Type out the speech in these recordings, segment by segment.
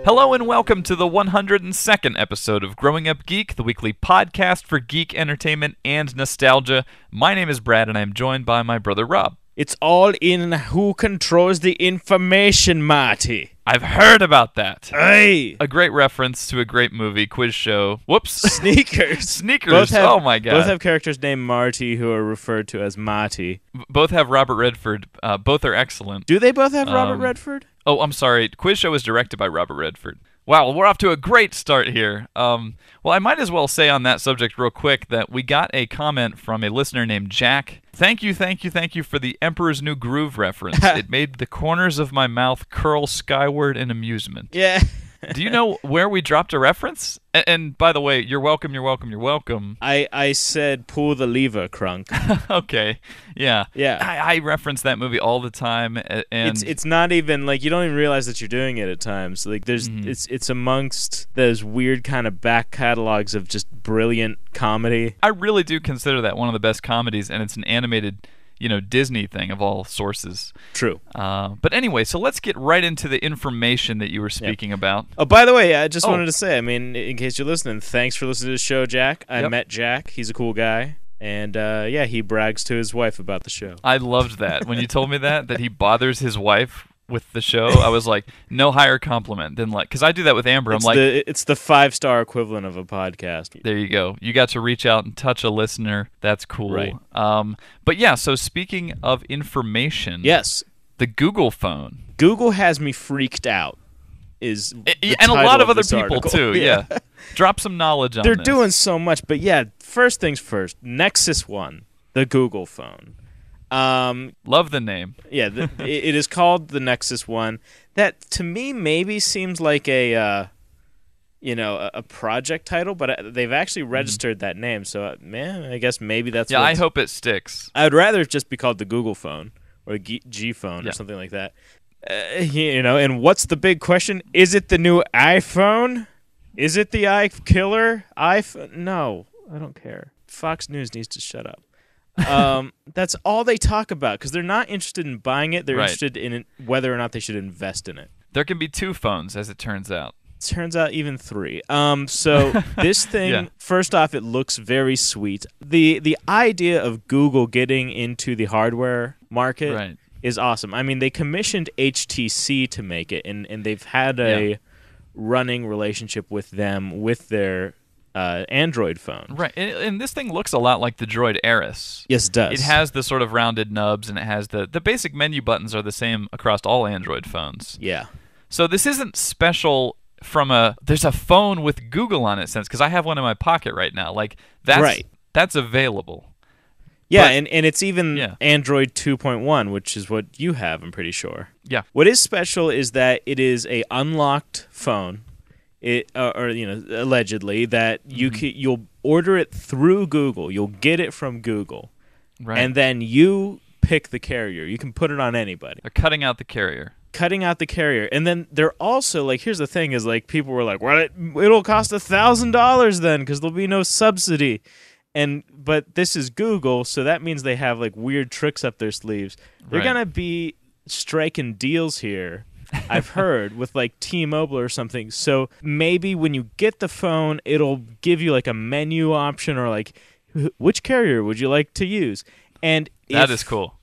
Hello and welcome to the 102nd episode of Growing Up Geek, the weekly podcast for geek entertainment and nostalgia. My name is Brad and I am joined by my brother Rob. It's all in who controls the information, Marty. I've heard about that. Hey! A great reference to a great movie, quiz show. Whoops. Sneakers. Sneakers. Oh my god. Both have characters named Marty who are referred to as Marty. Both have Robert Redford. Both are excellent. Do they both have Robert Redford? Oh, I'm sorry. Quiz show was directed by Robert Redford. Wow, we're off to a great start here. Well, I might as well say on that subject real quick that we got a comment from a listener named Jack. Thank you for the Emperor's New Groove reference. It made the corners of my mouth curl skyward in amusement. Yeah. Do you know where we dropped a reference? And by the way, you're welcome. I said pull the lever, Crunk. Okay, yeah. I reference that movie all the time, and it's not even like you don't even realize that you're doing it at times. Like there's it's amongst those weird kind of back catalogs of just brilliant comedy. I really do consider that one of the best comedies, and it's an animated, Disney thing of all sources. True. But anyway, so let's get right into the information that you were speaking about. Oh, by the way, I just wanted to say, in case you're listening, thanks for listening to the show, Jack. I met Jack. He's a cool guy. And, he brags to his wife about the show. I loved that. When you told me that he bothers his wife with the show, I was like, no higher compliment than because I do that with Amber. It's the 5-star equivalent of a podcast. There you go. You got to reach out and touch a listener. That's cool. Right. But yeah, so speaking of information, yes, the Google phone. Google has me freaked out. And a lot of other people too. Yeah. Drop some knowledge on They're this. doing so much, but yeah. First things first. Nexus One, the Google phone. Love the name. Yeah, it is called the Nexus One. That to me maybe seems like a project title, but they've actually registered that name. So I guess maybe that's. Yeah, I hope it sticks. I'd rather it just be called the Google phone or the G phone or something like that. And what's the big question? Is it the new iPhone? Is it the iKiller iPhone? No, I don't care. Fox News needs to shut up. That's all they talk about because they're not interested in buying it. They're interested in whether or not they should invest in it. There can be 2 phones, as it turns out. Turns out even 3. So this thing, first off, it looks very sweet. The idea of Google getting into the hardware market is awesome. I mean, they commissioned HTC to make it, and they've had a running relationship with them with their Android phone. Right, and this thing looks a lot like the Droid Aris. Yes, it does. It has the sort of rounded nubs, and it has the basic menu buttons are the same across all Android phones. Yeah. So this isn't special there's a phone with Google on it sense, because I have one in my pocket right now. That's available. Yeah, and it's even Android 2.1, which is what you have, I'm pretty sure. Yeah. What is special is that it is a unlocked phone. Allegedly that you'll order it through Google. You'll get it from Google. Right. And then you pick the carrier. You can put it on anybody. They're cutting out the carrier. And then they're also here's the thing is people were like, well, it'll cost $1,000 then because there'll be no subsidy. But this is Google, so that means they have weird tricks up their sleeves. They're gonna be striking deals here, I've heard, with T-Mobile or something. So maybe when you get the phone, it'll give you a menu option or which carrier would you like to use? And that is cool.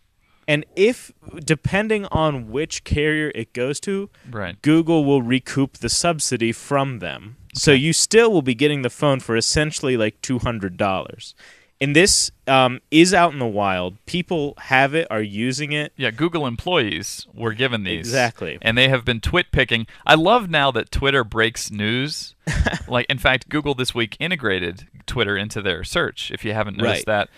And if, depending on which carrier it goes to, right, Google will recoup the subsidy from them. Okay. So you still will be getting the phone for essentially $200. And this is out in the wild. People have it, are using it. Yeah, Google employees were given these. Exactly. And they have been twit-picking. I love now that Twitter breaks news. In fact, Google this week integrated Twitter into their search, if you haven't noticed that.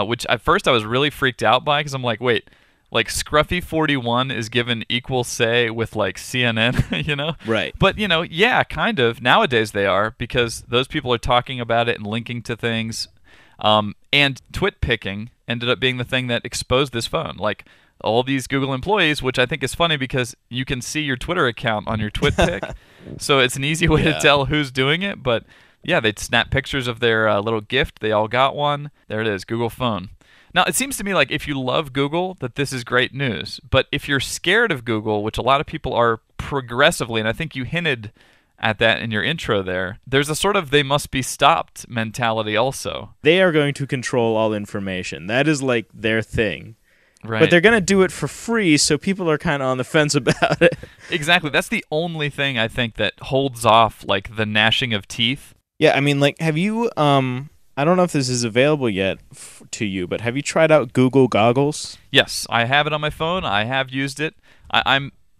Which at first I was really freaked out by because I'm like, wait, Scruffy41 is given equal say with CNN, Right. But, yeah, kind of. Nowadays they are because those people are talking about it and linking to things. And twit picking ended up being the thing that exposed this phone. All these Google employees, which I think is funny because you can see your Twitter account on your twit pic. So it's an easy way to tell who's doing it. But yeah, they'd snap pictures of their little gift. They all got one. There it is, Google phone. Now, it seems to me if you love Google, that this is great news. But if you're scared of Google, which a lot of people are progressively, and I think you hinted at that in your intro there, there's a sort of they must be stopped mentality also. They are going to control all information. That is like their thing. Right. But they're going to do it for free, so people are kind of on the fence about it. Exactly. That's the only thing I think that holds off like the gnashing of teeth. Yeah, I mean, like, have you, I don't know if this is available yet to you, but have you tried out Google Goggles? Yes, I have it on my phone. I have used it.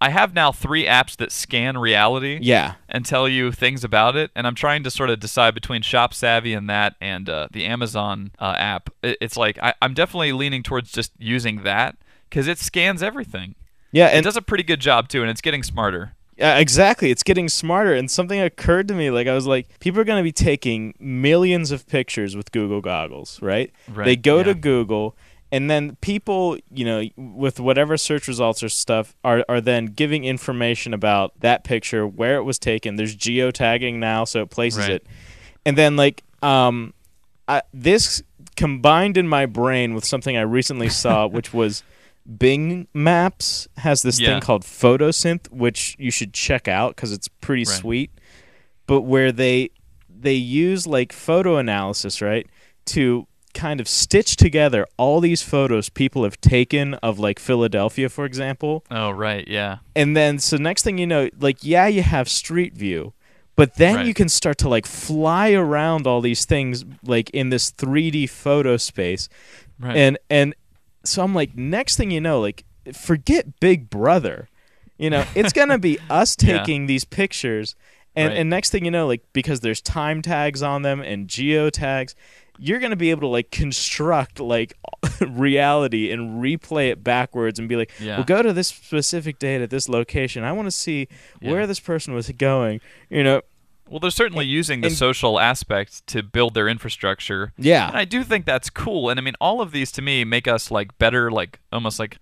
I have now 3 apps that scan reality Yeah. and tell you things about it, and I'm trying to sort of decide between Shop Savvy and that and the Amazon app. It's like I'm definitely leaning towards just using that because it scans everything. Yeah, It and does a pretty good job too, and it's getting smarter. exactly. It's getting smarter, and something occurred to me. Like, I was like, people are going to be taking millions of pictures with Google Goggles, right? Right, They go to yeah. Google, and then people, with whatever search results or stuff, are then giving information about that picture, where it was taken. There's geotagging now, so it places Right. it. And then, like, this combined in my brain with something I recently saw, which was Bing Maps has this Yeah. thing called Photosynth, which you should check out because it's pretty Right. sweet. But where they use like photo analysis, right, to kind of stitch together all these photos people have taken of like Philadelphia, for example. Oh, right, yeah. And then so next thing you know, like, yeah, you have Street View, but then Right. you can start to like fly around all these things like in this 3D photo space. Right. And so I'm like, next thing you know, like, forget Big Brother. It's going to be us Yeah. taking these pictures. Right. And next thing you know, like, because there's time tags on them and geo tags, you're going to be able to like construct like reality and replay it backwards and be like, Yeah. well, go to this specific date at this location. I want to see Yeah. where this person was going. Well, they're certainly using the and- social aspect to build their infrastructure. Yeah. And I do think that's cool. And I mean, all of these to me make us like better, like almost like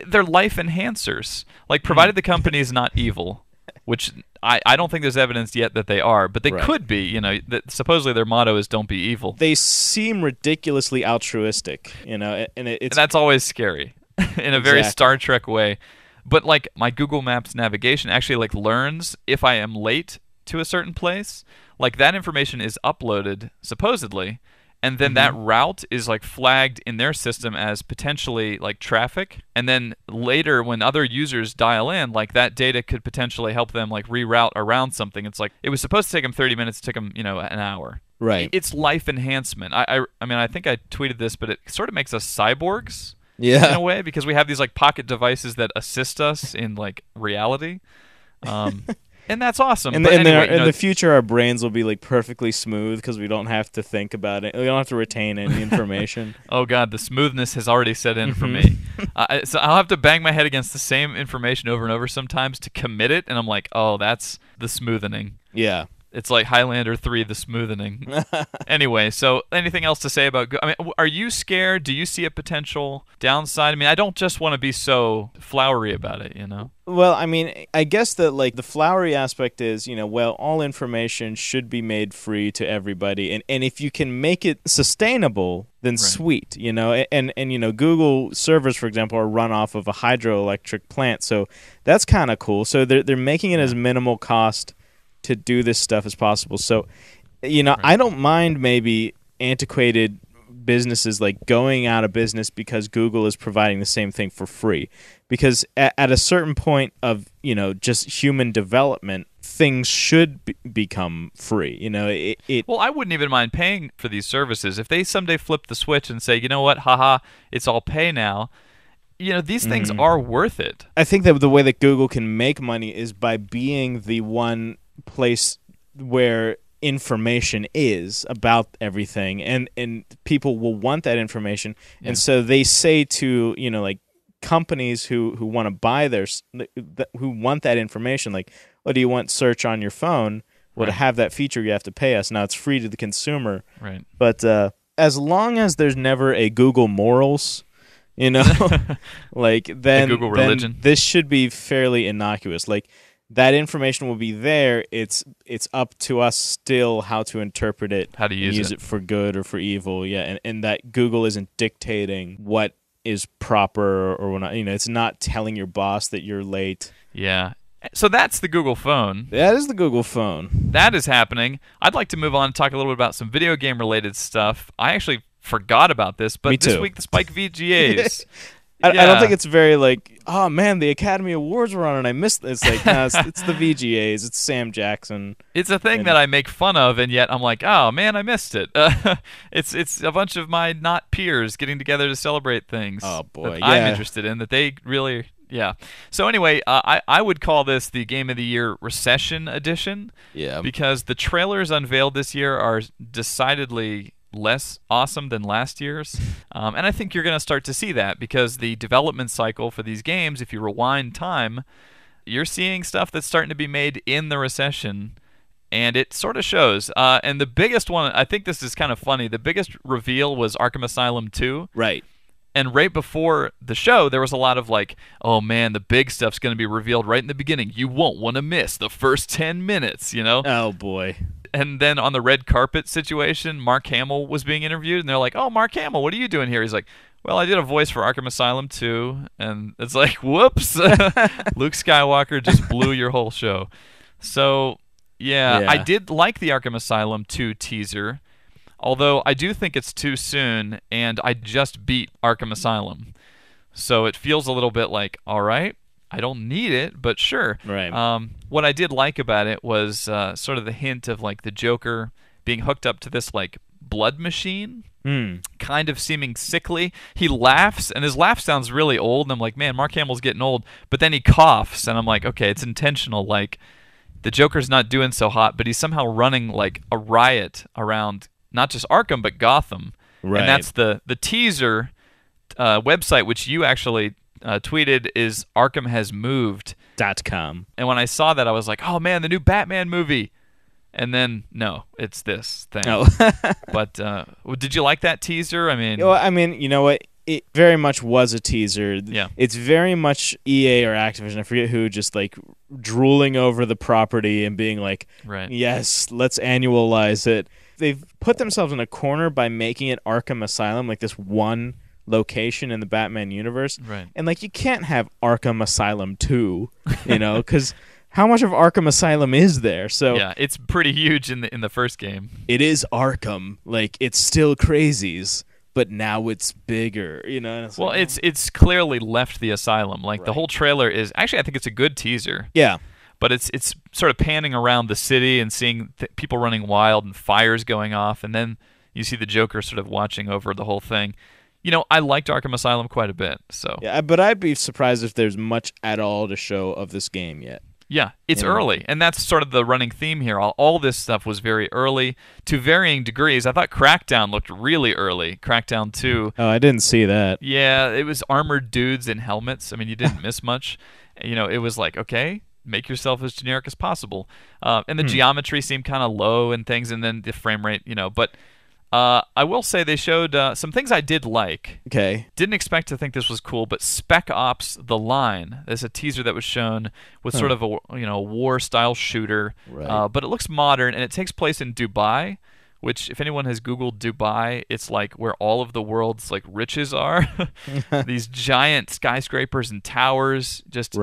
they're life enhancers. Like, provided the company is not evil, which I don't think there's evidence yet that they are, but they Right. could be. That supposedly their motto is "Don't be evil," They seem ridiculously altruistic, and and it's that's always scary in a very Exactly. Star Trek way. But like my Google Maps navigation actually like learns if I am late to a certain place. Like, that information is uploaded supposedly, and then that route is like flagged in their system as potentially like traffic, and then later when other users dial in, like, that data could potentially help them like reroute around something. It's like it was supposed to take them 30 minutes, it took them an hour. right. It's life enhancement. I mean, I think I tweeted this, but it sort of makes us cyborgs in Yeah. a way, because we have these like pocket devices that assist us in like reality, and that's awesome. And But in anyway, the future, our brains will be like perfectly smooth because we don't have to think about it. We don't have to retain any information. oh god, the smoothness has already set in for me. Mm-hmm. So I'll have to bang my head against the same information over and over sometimes to commit it, and I'm like, oh, that's the smoothening. Yeah. It's like Highlander 3, the smoothening. Anyway, so anything else to say about I mean, are you scared? Do you see a potential downside? I mean, I don't just want to be so flowery about it, Well, I mean, I guess that like the flowery aspect is, well, all information should be made free to everybody, and if you can make it sustainable, then sweet, and Google servers, for example, are run off of a hydroelectric plant, so that's kind of cool. So they're making it as minimal cost to do this stuff as possible. So, I don't mind maybe antiquated businesses like going out of business because Google is providing the same thing for free. Because at a certain point of, just human development, things should become free. Well, I wouldn't even mind paying for these services if they someday flip the switch and say, you know what, haha, it's all pay now. These things are worth it. I think that the way that Google can make money is by being the one place where information is about everything, and people will want that information, and so they say to like companies who want to buy who want that information, like, oh, do you want search on your phone? Well, to have that feature, you have to pay us. Now it's free to the consumer, Right. but as long as there's never a Google morals, like then Google religion. this should be fairly innocuous. Like, that information will be there. It's up to us still how to interpret it, How to and use it for good or for evil. Yeah, and that Google isn't dictating what is proper or not. It's not telling your boss that you're late. Yeah. So that's the Google phone. That is the Google phone. That is happening. I'd like to move on and talk a little bit about some video game related stuff. I actually forgot about this, but Me this too. week the Spike VGAs. I don't think it's very like, oh man, the Academy Awards were on and I missed it. It's like, no, it's the VGAs. It's Sam Jackson. It's a thing that I make fun of, and yet I'm like, oh man, I missed it. It's a bunch of my not peers getting together to celebrate things. Oh boy, that yeah. I'm interested in that they really, yeah. So anyway, I would call this the Game of the Year Recession Edition. Yeah. Because the trailers unveiled this year are decidedly less awesome than last year's. And I think you're going to start to see that because the development cycle for these games, if you rewind time, you're seeing stuff that's starting to be made in the recession, and it sort of shows. And the biggest one, I think this is kind of funny, the biggest reveal was Arkham Asylum 2. Right. And right before the show, there was a lot of like, oh man, the big stuff's going to be revealed right in the beginning. You won't want to miss the first 10 minutes, you know? Oh boy. And then on the red carpet situation, Mark Hamill was being interviewed, and they're like, oh, Mark Hamill, what are you doing here? He's like, well, I did a voice for Arkham Asylum 2, and it's like, whoops. Luke Skywalker just blew your whole show. So, yeah, I did like the Arkham Asylum 2 teaser, although I do think it's too soon, and I just beat Arkham Asylum. So it feels a little bit like, all right, I don't need it, but sure. Right. What I did like about it was sort of the hint of like the Joker being hooked up to this like blood machine, kind of seeming sickly. He laughs, and his laugh sounds really old, and I'm like, man, Mark Hamill's getting old. But then he coughs, and I'm like, okay, it's intentional. Like, the Joker's not doing so hot, but he's somehow running like a riot around not just Arkham, but Gotham. Right. And that's the teaser website, which you actually tweeted, is ArkhamHasMoved.com. And when I saw that, I was like, oh man, the new Batman movie. And then, no, it's this thing. Oh. But did you like that teaser? I mean, you know what? It very much was a teaser. Yeah. It's very much EA or Activision, I forget who, just like drooling over the property and being like, right. Yes, let's annualize it. They've put themselves in a corner by making it Arkham Asylum, like this one location in the Batman universe. Right. And like, you can't have Arkham Asylum 2, you know, because how much of Arkham Asylum is there? So yeah, it's pretty huge in the first game. It is Arkham. Like, it's still crazies, but now it's bigger, you know. And well, it's clearly left the asylum. Like, the whole trailer is actually, I think it's a good teaser. Yeah. But it's sort of panning around the city and seeing people running wild and fires going off, and then you see the Joker sort of watching over the whole thing. You know, I liked Arkham Asylum quite a bit. So yeah, but I'd be surprised if there's much at all to show of this game yet. Yeah, it's early, and that's sort of the running theme here. All this stuff was very early to varying degrees. I thought Crackdown looked really early. Crackdown 2. Oh, I didn't see that. Yeah, it was armored dudes in helmets. I mean, you didn't miss much. You know, it was like, okay, make yourself as generic as possible. And the geometry seemed kind of low and things, and then the frame rate, you know. But I will say they showed some things I did like. Okay. Didn't expect to think this was cool, but Spec Ops: The Line. There's a teaser that was shown with sort of a war-style shooter. Right. But it looks modern, and it takes place in Dubai, which, if anyone has Googled Dubai, it's like where all of the world's like riches are. These giant skyscrapers and towers, just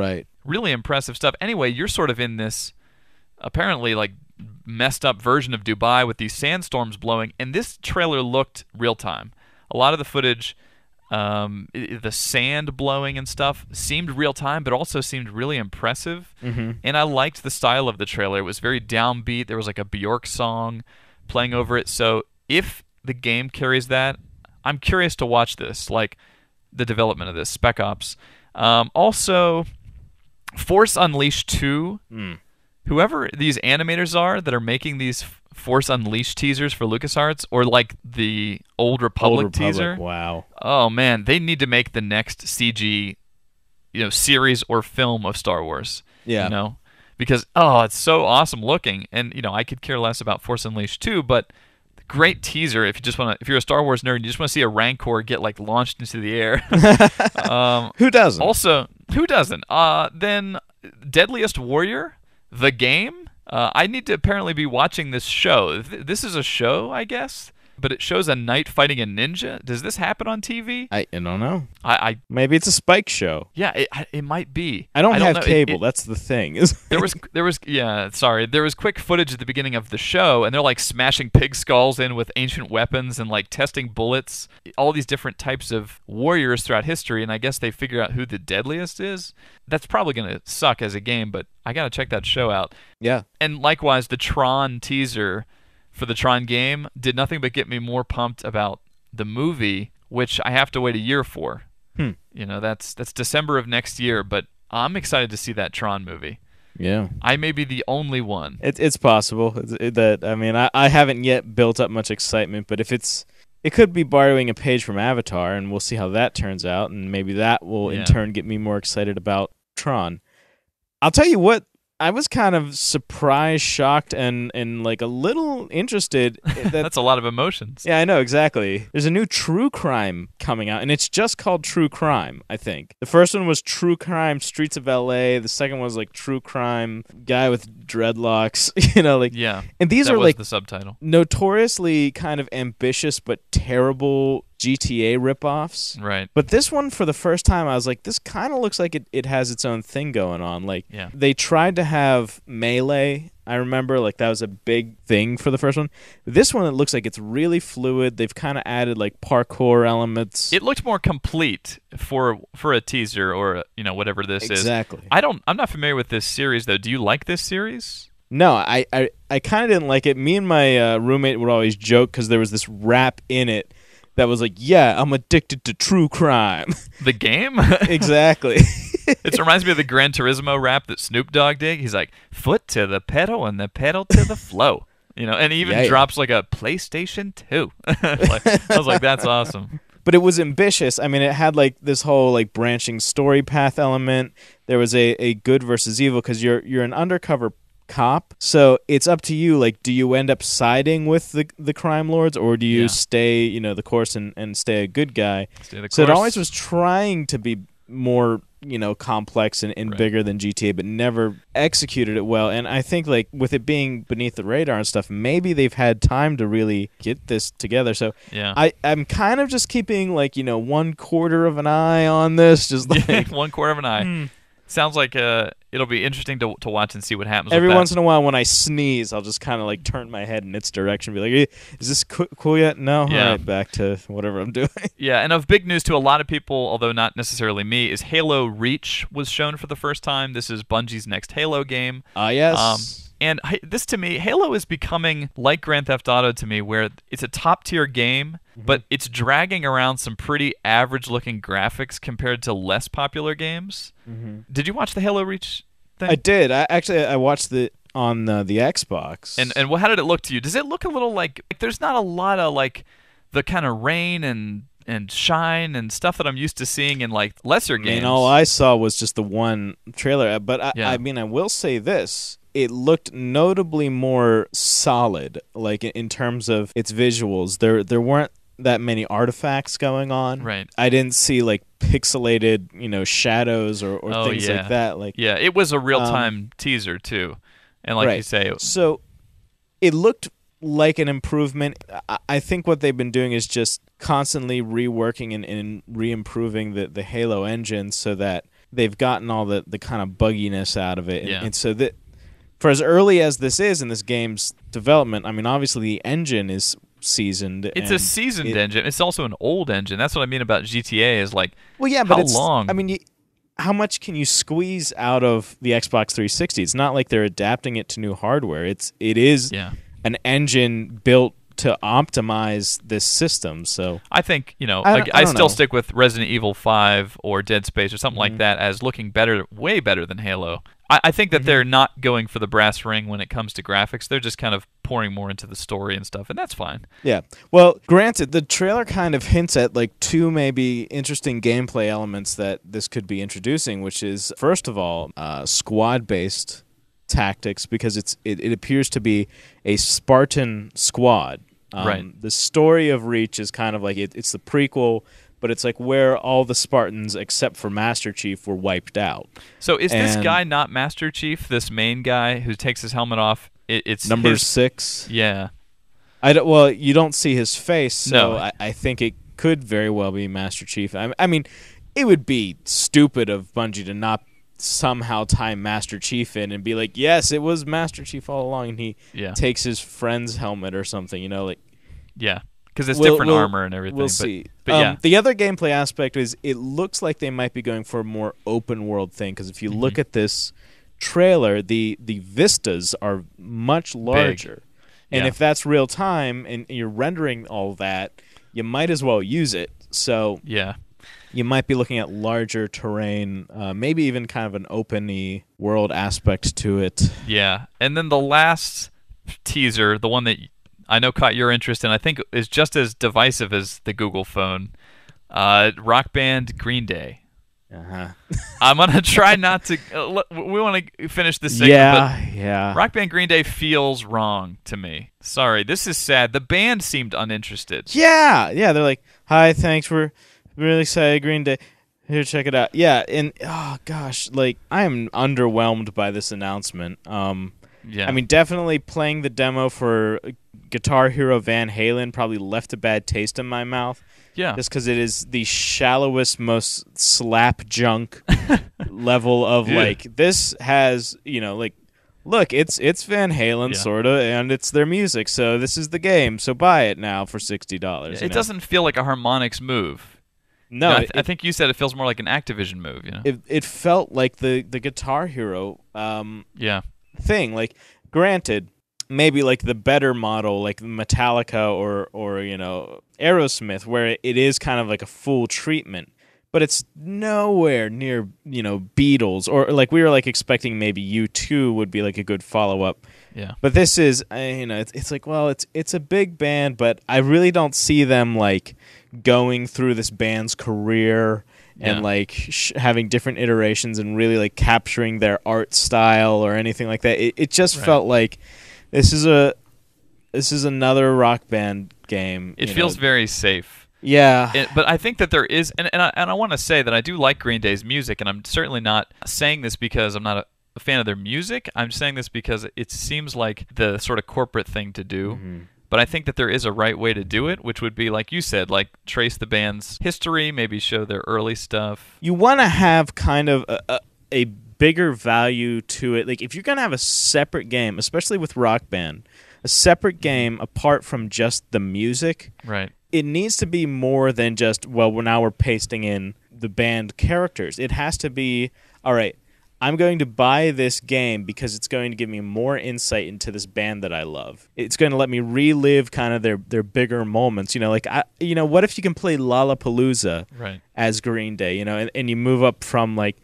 really impressive stuff. Anyway, you're sort of in this apparently like messed up version of Dubai with these sandstorms blowing, and this trailer looked real time. A lot of the footage, the sand blowing and stuff seemed real time, but also seemed really impressive. And I liked the style of the trailer. It was very downbeat. There was like a Bjork song playing over it. So if the game carries that, I'm curious to watch this, like the development of this Spec Ops. Also, Force Unleashed 2. Whoever these animators are that are making these Force Unleashed teasers for LucasArts, or like the Old Republic teaser. Wow. Oh man, they need to make the next CG, series or film of Star Wars. Yeah. Because it's so awesome looking, and I could care less about Force Unleashed 2, but great teaser if you're a Star Wars nerd and you just want to see a Rancor get like launched into the air. Who doesn't? Also, who doesn't? Then Deadliest Warrior. The game? I need to apparently be watching this show. This is a show, I guess? but it shows a knight fighting a ninja. Does this happen on TV? I don't know. I Maybe it's a Spike show. yeah, it might be. I don't have know. cable. That's the thing. There was quick footage at the beginning of the show, and they're like smashing pig skulls in with ancient weapons and like testing bullets, all these different types of warriors throughout history, and I guess they figure out who the deadliest is. That's probably gonna suck as a game, but I gotta check that show out. Yeah. And likewise, the Tron teaser for the Tron game did nothing but get me more pumped about the movie, which I have to wait a year for. That's December of next year, but I'm excited to see that Tron movie. Yeah. I may be the only one. It's possible I haven't yet built up much excitement, but it could be borrowing a page from Avatar, and we'll see how that turns out, and maybe that will in turn get me more excited about Tron. I'll tell you what, I was kind of surprised, shocked, and like a little interested. That's a lot of emotions. Yeah, I know, exactly. There's a new true crime coming out, and it's just called True Crime, I think. The first one was True Crime Streets of L.A. The second one was like True Crime Guy with Dreadlocks. Yeah. And these that are was like the subtitle. Notoriously kind of ambitious but terrible GTA ripoffs. Right. But this one, for the first time, I was like, this kind of looks like it has its own thing going on. Like, they tried to have Melee. I remember, like, that was a big thing for the first one. This one, it looks like it's really fluid. They've kind of added, like, parkour elements. It looked more complete for a teaser or, whatever this is. Exactly. I'm not familiar with this series, though. Do you like this series? No, I kind of didn't like it. Me and my roommate would always joke because there was this rap in it that was like, yeah, I'm addicted to true crime. The game? Exactly. It reminds me of the Gran Turismo rap that Snoop Dogg did. He's like, foot to the pedal and the pedal to the flow. And he even drops like a PlayStation 2. I was like, that's awesome. But it was ambitious. I mean, it had like this whole like branching story path element. There was a good versus evil because you're an undercover cop, so it's up to you. Like, do you end up siding with the crime lords, or do you stay the course and stay a good guy? So it always was trying to be more complex and bigger than GTA, but never executed it well. And I think like with it being beneath the radar and stuff, maybe they've had time to really get this together. So I'm kind of just keeping like 1/4 of an eye on this, just like 1/4 of an eye. Sounds like it'll be interesting to watch and see what happens. Every with that. once in a while, when I sneeze, I'll just kind of like turn my head in its direction, be like, hey, "Is this cool yet?" No. Yeah. All right, back to whatever I'm doing. Yeah, and of big news to a lot of people, although not necessarily me, is Halo Reach was shown for the first time. This is Bungie's next Halo game. Yes. And this, to me, Halo is becoming like Grand Theft Auto to me, where it's a top-tier game, but it's dragging around some pretty average-looking graphics compared to less popular games. Did you watch the Halo Reach thing? I did. I watched it on the Xbox. And how did it look to you? Does it look a little like there's not a lot of like the kind of rain and shine and stuff that I'm used to seeing in like lesser games? And all I saw was just the one trailer. But I mean, I will say this. It looked notably more solid, like in terms of its visuals. There weren't that many artifacts going on. Right. I didn't see like pixelated, shadows or things like that. Like it was a real-time teaser too, and like you say, so it looked like an improvement. I think what they've been doing is just constantly reworking and re-improving the Halo engine so that they've gotten all the kind of bugginess out of it, and so that. For as early as this is in this game's development, I mean, obviously the engine is seasoned. It's a seasoned engine. It's also an old engine. That's what I mean about GTA is like, well, yeah, but how long? I mean, how much can you squeeze out of the Xbox 360? It's not like they're adapting it to new hardware. It is an engine built to optimize this system. So I think, I still stick with Resident Evil 5 or Dead Space or something like that as looking better, way better than Halo. I think that they're not going for the brass ring when it comes to graphics. They're just kind of pouring more into the story and stuff, and that's fine. Yeah. Well, granted, the trailer kind of hints at like two maybe interesting gameplay elements that this could be introducing, which is, first of all, squad-based tactics, because it appears to be a Spartan squad. Right. The story of Reach is kind of like it's the prequel, but it's like where all the Spartans except for Master Chief were wiped out. So is this guy not Master Chief, this main guy who takes his helmet off? It's number 6? Yeah. Well, you don't see his face, so No. I think it could very well be Master Chief. I mean, it would be stupid of Bungie to not somehow tie Master Chief in and be like, yes, it was Master Chief all along, and he takes his friend's helmet or something, like. Yeah, because it's different armor and everything. We'll see. But yeah. The other gameplay aspect is it looks like they might be going for a more open world thing, because if you look at this trailer, the vistas are much larger. And if that's real time and you're rendering all that, you might as well use it. So you might be looking at larger terrain, maybe even kind of an open-y world aspect to it. Yeah. And then the last teaser, the one that I know caught your interest and I think is just as divisive as the Google phone, Rock Band Green Day. Uh-huh. I'm going to try not to... we want to finish this segment, but Rock Band Green Day feels wrong to me. Sorry, this is sad. The band seemed uninterested. Yeah, they're like, hi, thanks, we're really excited, Green Day. Here, check it out. Yeah, and, oh, gosh, like, I am underwhelmed by this announcement. I mean, definitely playing the demo for Guitar Hero Van Halen probably left a bad taste in my mouth. Yeah. Just because it is the shallowest, most slap junk level of, like, this has, like, look, it's Van Halen, sort of, and it's their music, so this is the game, so buy it now for $60. It doesn't feel like a Harmonix move. No. I think you said it feels more like an Activision move, It felt like the Guitar Hero thing. Like, granted, maybe like the better model, like Metallica or Aerosmith, where it is kind of like a full treatment, but it's nowhere near Beatles, or like we were like expecting maybe U2 would be like a good follow up. Yeah. But this is it's like, well, it's a big band, but I really don't see them like going through this band's career and like having different iterations and really like capturing their art style or anything like that. It just felt like this is another Rock Band game. It feels very safe. Yeah. But I think that there is, and I want to say that I do like Green Day's music, and I'm certainly not saying this because I'm not a fan of their music. I'm saying this because it seems like the sort of corporate thing to do. Mm-hmm. But I think that there is a right way to do it, which would be, like you said, like trace the band's history, maybe show their early stuff. You want to have kind of a bigger value to it. Like, if you're going to have a separate game, especially with Rock Band, a separate game apart from just the music, right? It needs to be more than just, well, now we're pasting in the band characters. It has to be, all right, I'm going to buy this game because it's going to give me more insight into this band that I love. It's going to let me relive kind of their bigger moments. What if you can play Lollapalooza as Green Day, and you move up from like,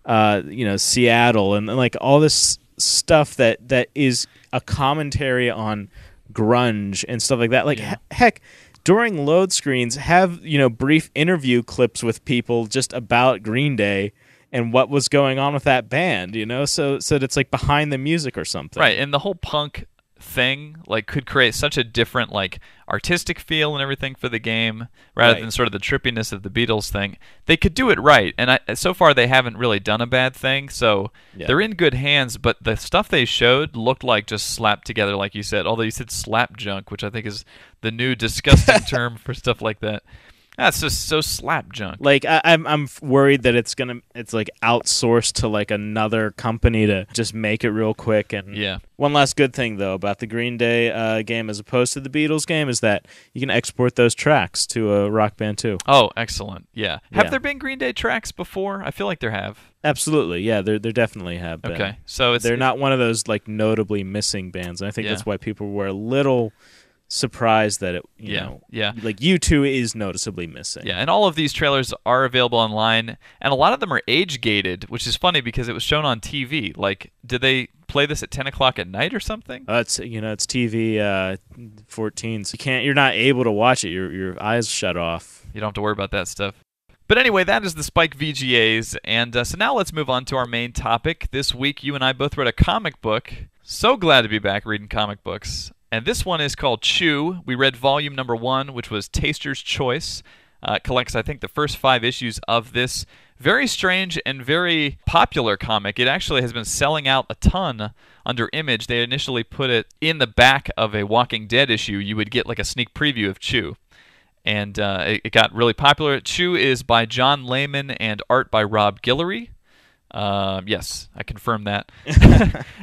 Seattle and like all this stuff that is a commentary on grunge and stuff like that. Like, heck, during load screens, have, brief interview clips with people just about Green Day and what was going on with that band, so that it's like behind the music or something. Right, and the whole punk thing like could create such a different like artistic feel and everything for the game rather than sort of the trippiness of the Beatles thing. They could do it right, and so far they haven't really done a bad thing, so they're in good hands, but the stuff they showed looked like just slapped together, like you said, although you said slap junk, which I think is the new disgusting term for stuff like that. That's just so slap junk. Like, I'm worried that it's like outsourced to like another company to just make it real quick. And one last good thing though about the Green Day game as opposed to the Beatles game is that you can export those tracks to a Rock Band 2. Oh, excellent! Yeah, have there been Green Day tracks before? I feel like there have. Absolutely, yeah, there definitely have been. Okay, so they're not one of those like notably missing bands, and I think that's why people were a little surprised that it, like U2 is noticeably missing. Yeah, and all of these trailers are available online, and a lot of them are age gated, which is funny because it was shown on TV. Like, did they play this at 10 o'clock at night or something? It's TV 14, so you're not able to watch it. Your eyes shut off. You don't have to worry about that stuff. But anyway, that is the Spike VGAs, and so now let's move on to our main topic. This week, you and I both read a comic book. So glad to be back reading comic books. And this one is called Chew. We read volume number 1, which was Taster's Choice. Collects, I think, the first 5 issues of this very strange and very popular comic. It actually has been selling out a ton under Image. They initially put it in the back of a Walking Dead issue. You would get like a sneak preview of Chew. And it got really popular. Chew is by John Layman and art by Rob Guillory. Yes, I confirm that.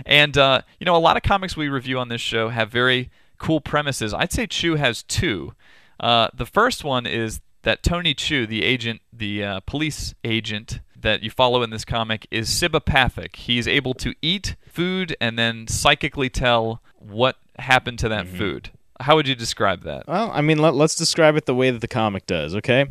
And, a lot of comics we review on this show have very cool premises. I'd say Chew has two. The first one is that Tony Chu, the police agent that you follow in this comic, is cybopathic. He's able to eat food and then psychically tell what happened to that food. How would you describe that? Well, I mean, let's describe it the way that the comic does, okay?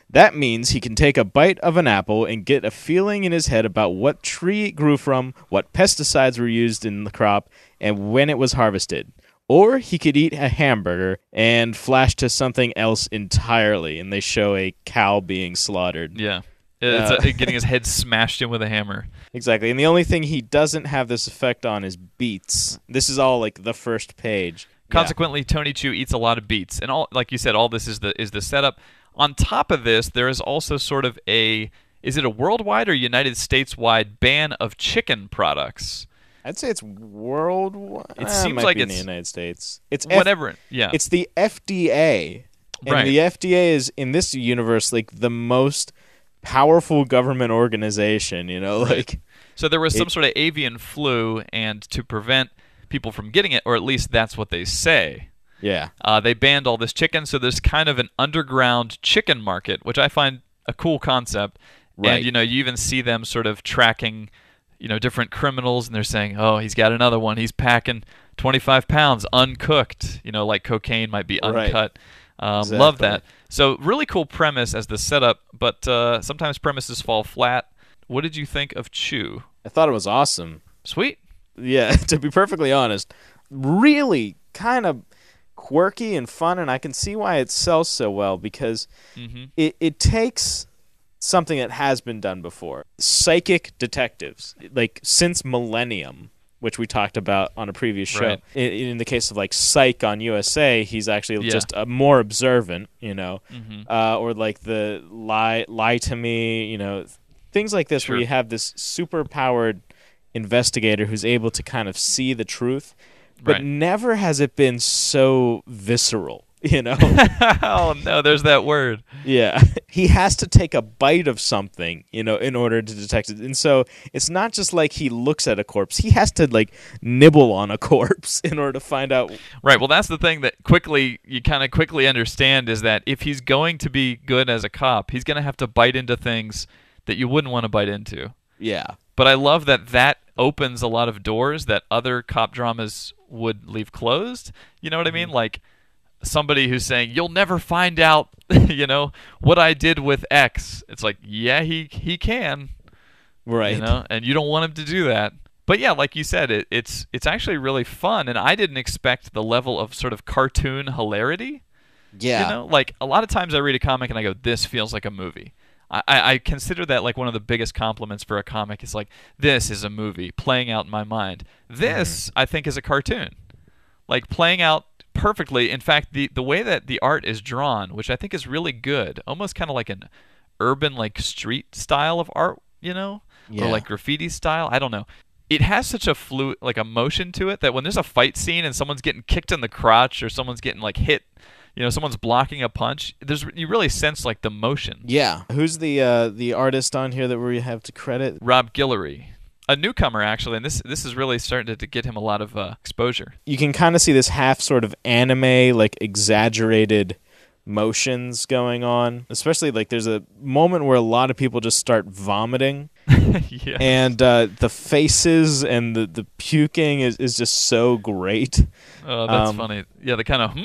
That means he can take a bite of an apple and get a feeling in his head about what tree it grew from, what pesticides were used in the crop, and when it was harvested. Or he could eat a hamburger and flash to something else entirely, and they show a cow being slaughtered. Yeah. It's getting his head smashed in with a hammer. Exactly. And the only thing he doesn't have this effect on is beets. This is all like the first page. Consequently, Tony Chu eats a lot of beets. And all, like you said, all this is the setup. On top of this, there is also sort of is it a worldwide or United States-wide ban of chicken products? I'd say it's worldwide. It seems like it's in the United States. It's whatever. Yeah. It's the FDA. And right. the FDA is, in this universe, like the most powerful government organization, like. So there was some sort of avian flu, and to prevent people from getting it, or at least that's what they say. Yeah. They banned all this chicken, so there's kind of an underground chicken market, which I find a cool concept. Right. And, you even see them sort of tracking, different criminals, and they're saying, oh, he's got another one. He's packing 25 pounds uncooked, like cocaine might be uncut. Right. Exactly. Love that. So really cool premise as the setup, but sometimes premises fall flat. What did you think of Chew? I thought it was awesome. Sweet. Yeah, to be perfectly honest, really kind of quirky and fun, and I can see why it sells so well, because it takes something that has been done before. Psychic detectives, like since Millennium, which we talked about on a previous show. Right. In the case of like Psych on USA, he's actually just more observant, or like the lie to me, things like this where you have this super powered investigator who's able to kind of see the truth, but never has it been so visceral, Oh no, there's that word. Yeah. He has to take a bite of something, in order to detect it. And so it's not just like he looks at a corpse. He has to like nibble on a corpse in order to find out. Right. Well, that's the thing that you kind of quickly understand, is that if he's going to be good as a cop, he's going to have to bite into things that you wouldn't want to bite into. Yeah. But I love that opens a lot of doors that other cop dramas would leave closed. You know what I mean? Like somebody who's saying, you'll never find out, what I did with X. It's like, yeah, he can. Right. And you don't want him to do that. But yeah, like you said, it's actually really fun, and I didn't expect the level of sort of cartoon hilarity. Yeah. Like a lot of times I read a comic and I go, this feels like a movie. I consider that like one of the biggest compliments for a comic. Is like, this is a movie playing out in my mind. This, I think, is a cartoon. Like playing out perfectly. In fact, the way that the art is drawn, which I think is really good, almost kind of like an urban like street style of art, or like graffiti style. I don't know. It has such a fluid, like a motion to it, that when there's a fight scene and someone's getting kicked in the crotch or someone's getting like hit, someone's blocking a punch, you really sense like the motion. Yeah. Who's the artist on here that we have to credit? Rob Guillory. A newcomer, actually, and this is really starting to get him a lot of exposure. You can kind of see this half sort of anime, like exaggerated motions going on. Especially like there's a moment where a lot of people just start vomiting. Yes. And the faces and the puking is just so great. Oh, that's funny. Yeah, the kind of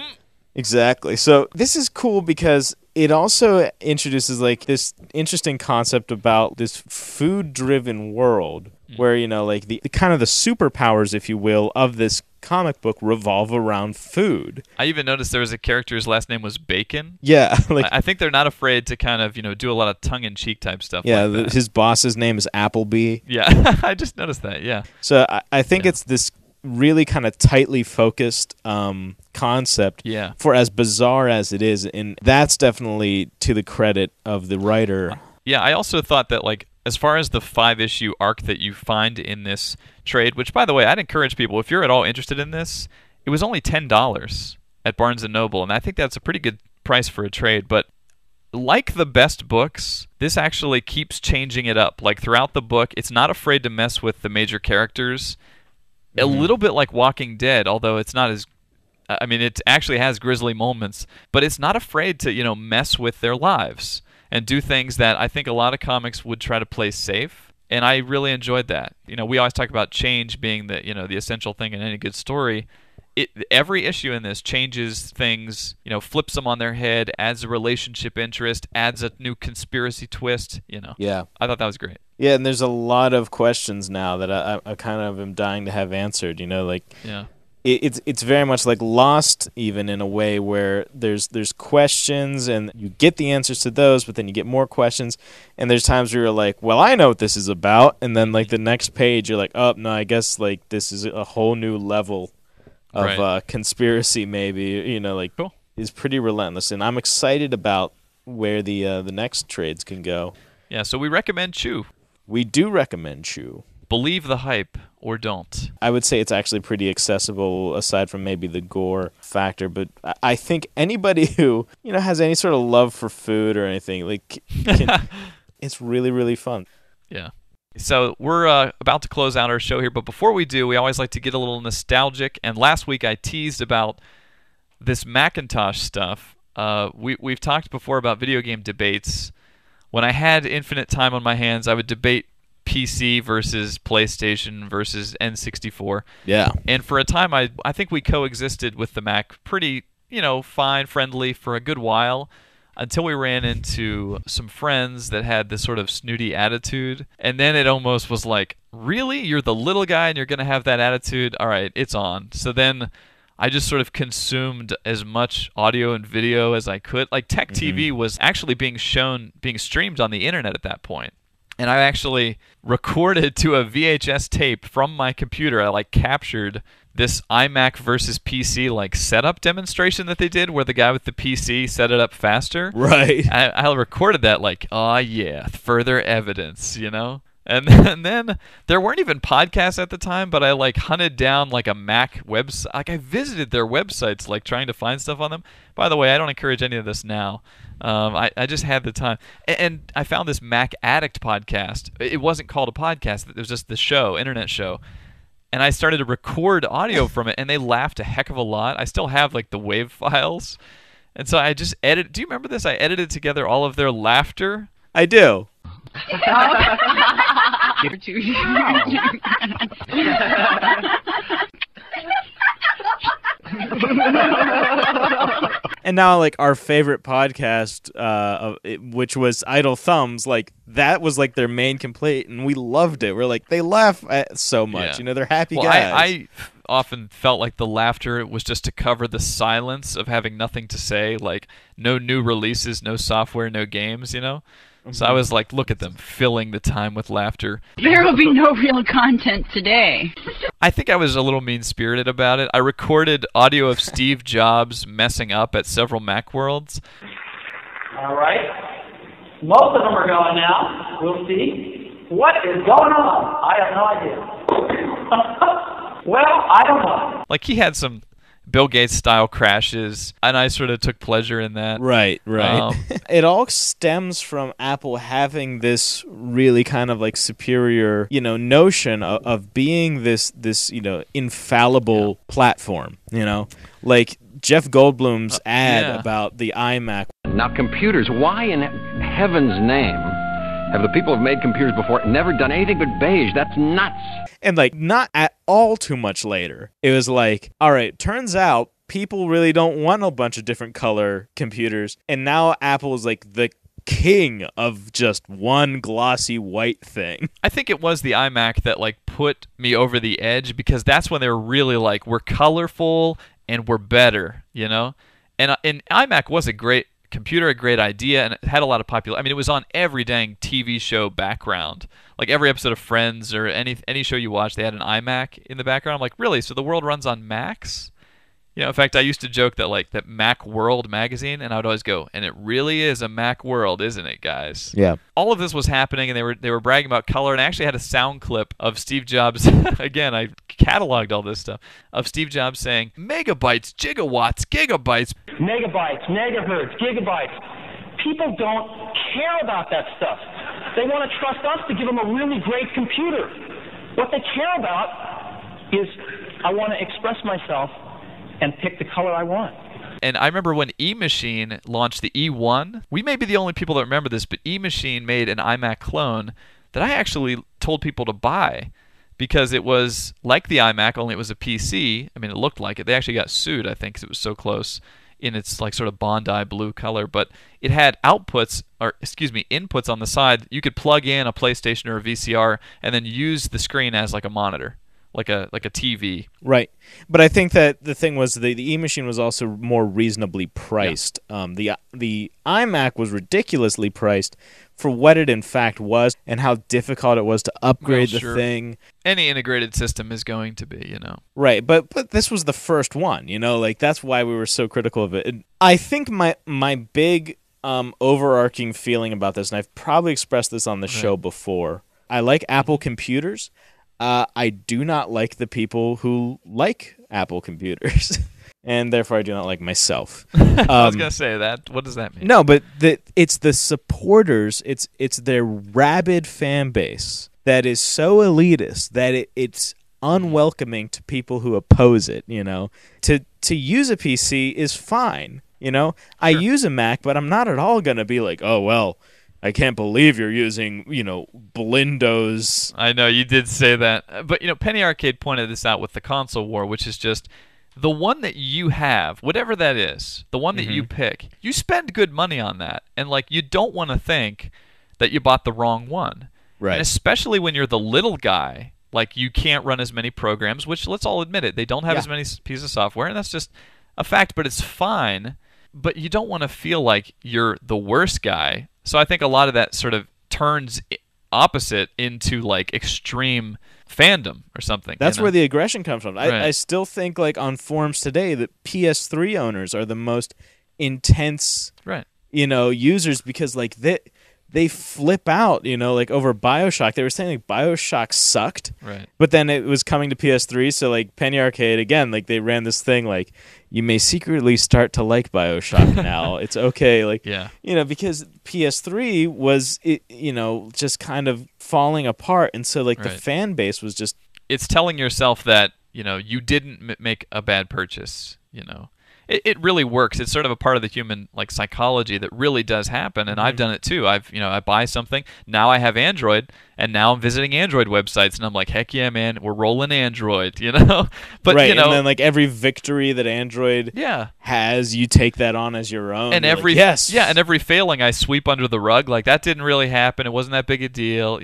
Exactly. So this is cool because it also introduces like this interesting concept about this food-driven world where, like the kind of the superpowers, if you will, of this comic book revolve around food. I even noticed there was a character whose last name was Bacon. Yeah. Like I think they're not afraid to kind of, do a lot of tongue-in-cheek type stuff. Yeah, like that. His boss's name is Appleby. Yeah, I just noticed that, yeah. So I think it's this really kind of tightly focused concept for as bizarre as it is, and that's definitely to the credit of the writer. Yeah, I also thought that, like, as far as the 5-issue arc that you find in this trade, which, by the way, I'd encourage people, if you're at all interested in this, it was only $10 at Barnes & Noble, and I think that's a pretty good price for a trade. But like the best books, this actually keeps changing it up. Like, throughout the book, it's not afraid to mess with the major characters. A little bit like Walking Dead, although it's not as... I mean, it actually has grisly moments, but it's not afraid to, mess with their lives and do things that I think a lot of comics would try to play safe, and I really enjoyed that. We always talk about change being the essential thing in any good story. Every issue in this changes things, flips them on their head, adds a relationship interest, adds a new conspiracy twist. Yeah, I thought that was great. Yeah, and there's a lot of questions now that I kind of am dying to have answered. Yeah. It's very much like Lost, even in a way where there's questions and you get the answers to those, but then you get more questions, and there's times where you're like, well, I know what this is about, and then like the next page you're like, oh no, I guess like this is a whole new level of conspiracy, maybe. Cool. Is pretty relentless, and I'm excited about where the next trades can go. Yeah, so we recommend Chew. We do recommend Chew. Believe the hype or don't. I would say it's actually pretty accessible, aside from maybe the gore factor. But I think anybody who has any sort of love for food or anything, like, it's really, really fun. Yeah. So we're about to close out our show here, but before we do, we always like to get a little nostalgic. And last week I teased about this Macintosh stuff. We've talked before about video game debates. When I had infinite time on my hands, I would debate PC versus PlayStation versus N64. Yeah. And for a time, I think we coexisted with the Mac pretty, fine, friendly for a good while, until we ran into some friends that had this sort of snooty attitude. And then it almost was like, really? You're the little guy and you're going to have that attitude? All right, it's on. So then I just sort of consumed as much audio and video as I could. Like, Tech TV was actually being streamed on the internet at that point. And I actually recorded to a VHS tape from my computer. I captured this iMac versus PC setup demonstration that they did, where the guy with the PC set it up faster. Right. I recorded that oh yeah, further evidence, And then there weren't even podcasts at the time, but I hunted down a Mac website. I visited their websites trying to find stuff on them. By the way, I don't encourage any of this now. I just had the time. And I found this Mac Addict podcast. It wasn't called a podcast. It was just the show, internet show. And I started to record audio from it, and they laughed a heck of a lot. I still have the WAV files. And so I just edited. Do you remember this? I edited together all of their laughter. I do. And now, our favorite podcast, which was Idle Thumbs, that was their main complaint, and we loved it. We're they laugh so much, Yeah. They're happy Well, guys. I often felt like the laughter was just to cover the silence of having nothing to say, no new releases, no software, no games, So I was look at them, filling the time with laughter. There will be no real content today. I think I was a little mean-spirited about it. I recorded audio of Steve Jobs messing up at several Macworlds. All right. Most of them are going now. We'll see. What is going on? I have no idea. Well, I don't know. He had some Bill Gates style crashes, and I sort of took pleasure in that. Right. It all stems from Apple having this really kind of superior, notion of being this infallible platform, Jeff Goldblum's ad about the iMac. Now, computers, why in heaven's name have the people who've made computers before never done anything but beige? That's nuts. And not at all too much later, it was all right, turns out people really don't want a bunch of different color computers, and now Apple is the king of just one glossy white thing. I think it was the iMac that put me over the edge, because that's when they were really we're colorful and we're better, And iMac was a great computer, a great idea, and it had a lot of popular. I mean, it was on every dang TV show background. Every episode of Friends or any show you watch, they had an iMac in the background. I'm really? So the world runs on Macs? In fact, I used to joke that that Mac World magazine, and I would always go, and it really is a Mac World, isn't it, guys? Yeah. All of this was happening, and they were bragging about color, and I actually had a sound clip of Steve Jobs. Again, I cataloged all this stuff of Steve Jobs saying megabytes, gigawatts, gigabytes, Megabytes, megahertz, gigabytes. People don't care about that stuff. They want to trust us to give them a really great computer. What they care about is, I want to express myself and pick the color I want. And I remember when E-Machine launched the E1, we may be the only people that remember this, but E-Machine made an iMac clone that I actually told people to buy because it was like the iMac, only it was a PC. I mean, it looked like it. They actually got sued, I think, because it was so close in its sort of Bondi blue color. But it had inputs on the side. You could plug in a PlayStation or a VCR and then use the screen as like a monitor. Like a TV. Right. But I think that the thing was the E-Machine was also more reasonably priced. Yeah. The iMac was ridiculously priced for what it in fact was and how difficult it was to upgrade the thing. Any integrated system is going to be, Right. But this was the first one, that's why we were so critical of it. And I think my big overarching feeling about this, and I've probably expressed this on the show before, I like Apple computers. I do not like the people who like Apple computers, and therefore I do not like myself. I was going to say that. What does that mean? No, but it's the supporters, it's their rabid fan base that is so elitist that it's unwelcoming to people who oppose it, To use a PC is fine, I use a Mac, but I'm not at all going to be like, oh, well, I can't believe you're using, Blindo's. I know, you did say that. But, Penny Arcade pointed this out with the console war, which is just the one that you have, whatever that is, the one that you pick, you spend good money on that. And, you don't want to think that you bought the wrong one. Right. And especially when you're the little guy, you can't run as many programs, which, let's all admit it, they don't have as many pieces of software, and that's just a fact, but it's fine. But you don't want to feel like you're the worst guy. So I think a lot of that sort of turns opposite into extreme fandom or something. That's where the aggression comes from. Right. I still think on forums today that PS3 owners are the most intense, users because they flip out, over BioShock. They were saying BioShock sucked, right? But then it was coming to PS3, so Penny Arcade again, they ran this thing you may secretly start to like BioShock now. It's okay, because PS3 was just kind of falling apart, and so the fan base was just. It's telling yourself that you didn't make a bad purchase. It really works. It's sort of a part of the human psychology that really does happen, and I've done it too. I buy something, now I have Android, and now I'm visiting Android websites, and I'm like, heck yeah, man, we're rolling Android, But right, and then every victory that Android has, you take that on as your own. And every and every failing I sweep under the rug, that didn't really happen. It wasn't that big a deal,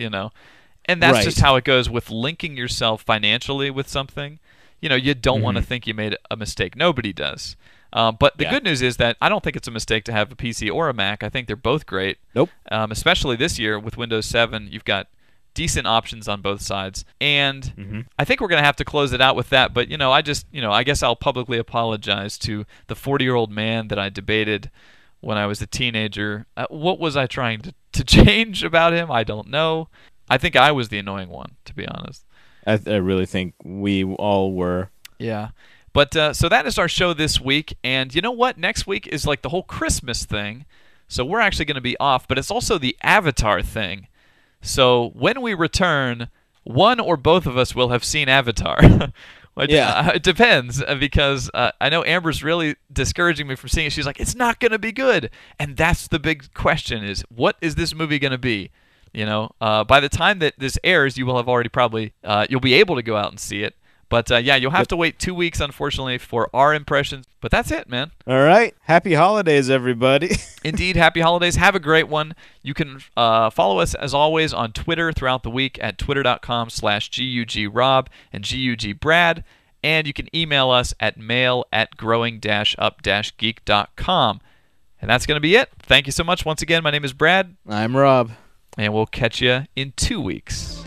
And that's just how it goes with linking yourself financially with something. You don't want to think you made a mistake. Nobody does. But the good news is that I don't think it's a mistake to have a PC or a Mac. I think they're both great. Nope. Especially this year with Windows 7, you've got decent options on both sides. And I think we're going to have to close it out with that. But, I guess I'll publicly apologize to the 40-year-old man that I debated when I was a teenager. What was I trying to change about him? I don't know. I think I was the annoying one, to be honest. I really think we all were. Yeah. But so that is our show this week. And you know what? Next week is the whole Christmas thing. So we're actually going to be off. But it's also the Avatar thing. So when we return, one or both of us will have seen Avatar. It depends, because I know Amber's really discouraging me from seeing it. She's like, it's not going to be good. And that's the big question is, what is this movie going to be? By the time that this airs, you will have already probably, you'll be able to go out and see it. But you'll have to wait 2 weeks, unfortunately, for our impressions. But that's it, man. All right. Happy holidays, everybody. Indeed, happy holidays. Have a great one. You can follow us, as always, on Twitter throughout the week at twitter.com/GUGRob and GUGBrad. And you can email us at mail@growing-up-geek.com. And that's going to be it. Thank you so much. Once again, my name is Brad. I'm Rob. And we'll catch you in 2 weeks.